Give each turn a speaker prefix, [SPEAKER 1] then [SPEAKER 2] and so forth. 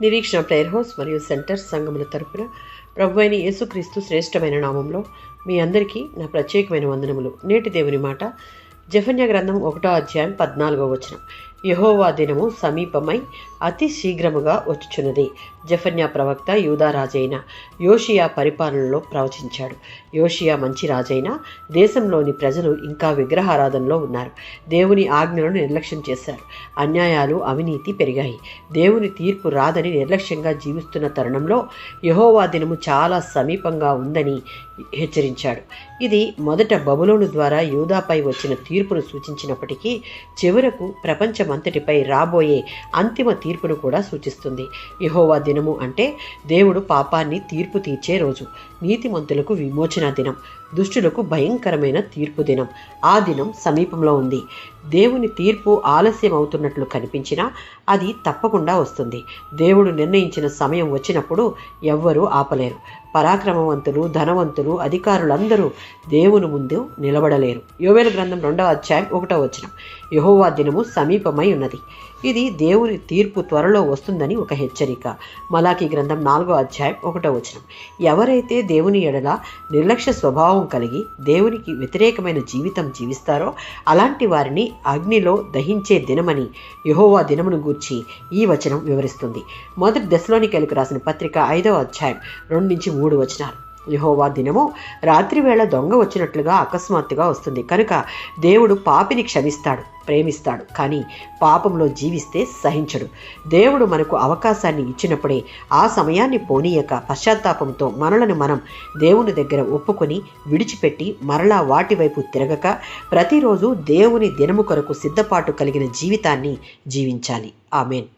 [SPEAKER 1] నిరీక్షణ prayer house మరియు centre సంఘముల తరపున ప్రభువైన యేసుక్రీస్తు శ్రేష్టమైన నామంలో మీ అందరికీ నా ప్రత్యేకమైన వందనములు. నేటి దేవుని మాట జెఫన్యా గ్రంథం 1వ అధ్యాయం 14వ వచనం. యెహోవా దినము సమీపమై అతి శీఘ్రముగా వచ్చుచున్నది. జెఫన్యా ప్రవక్త యూదా రాజైన యోషియా పరిపాలనలో ప్రవచించాడు. యోషియా మంచి రాజైన దేశంలోని ప్రజలు ఇంకా విగ్రహారాధనలో ఉన్నారు. దేవుని ఆజ్ఞలను నిర్లక్ష్యం చేశారు. అన్యాయాలు, అవినీతి పెరిగాయి. దేవుని తీర్పు రాదని నిర్లక్ష్యంగా జీవిస్తున్న తరుణంలో యెహోవా దినము చాలా సమీపంగా ఉందని హెచ్చరించాడు. ఇది మొదట బబులోను ద్వారా యూదాపై వచ్చిన తీర్పును సూచించినప్పటికీ చివరకు ప్రపంచమంతటిపై రాబోయే అంతిమ తీర్పును కూడా సూచిస్తుంది. యెహోవా దినము అంటే దేవుడు పాపాన్ని తీర్పు తీర్చే రోజు, నీతిమంతులకు విమోచన దినం, దుష్టులకు భయంకరమైన తీర్పు దినం. ఆ దినం సమీపంలో ఉంది. దేవుని తీర్పు ఆలస్యం అవుతున్నట్లు కనిపించినా అది తప్పకుండా వస్తుంది. దేవుడు నిర్ణయించిన సమయం వచ్చినప్పుడు ఎవ్వరూ ఆపలేరు. పరాక్రమవంతులు, ధనవంతులు, అధికారులందరూ దేవుని ముందు నిలబడలేరు. యోవేలు గ్రంథం 2వ అధ్యాయం 1వ వచనం. యెహోవా దినము సమీపమై ఉన్నది. ఇది దేవుని తీర్పు త్వరలో వస్తుందని ఒక హెచ్చరిక. మలాకీ గ్రంథం 4వ అధ్యాయం 1వ వచనం. ఎవరైతే దేవుని ఎడల నిర్లక్ష్య స్వభావం కలిగి దేవునికి వ్యతిరేకమైన జీవితం జీవిస్తారో అలాంటి వారిని అగ్నిలో దహించే దినమని యెహోవా దినమును గూర్చి ఈ వచనం వివరిస్తుంది. మొదటి దెస్సలోనికైలకు రాసిన పత్రిక 5వ అధ్యాయం 2-3 వచనాలు. యెహోవా దినము రాత్రివేళ దొంగ వచ్చినట్లుగా అకస్మాత్తుగా వస్తుంది. కనుక దేవుడు పాపిని క్షమిస్తాడు, ప్రేమిస్తాడు, కానీ పాపంలో జీవిస్తే సహించడు. దేవుడు మనకు అవకాశాన్ని ఇచ్చినప్పుడే ఆ సమయాన్ని పోనీయక పశ్చాత్తాపంతో మనలను మనం దేవుని దగ్గర ఒప్పుకొని విడిచిపెట్టి మరలా వాటి వైపు తిరగక ప్రతిరోజు దేవుని దినము కొరకు సిద్ధపాటు కలిగిన జీవితాన్ని జీవించాలి. ఆమేన్.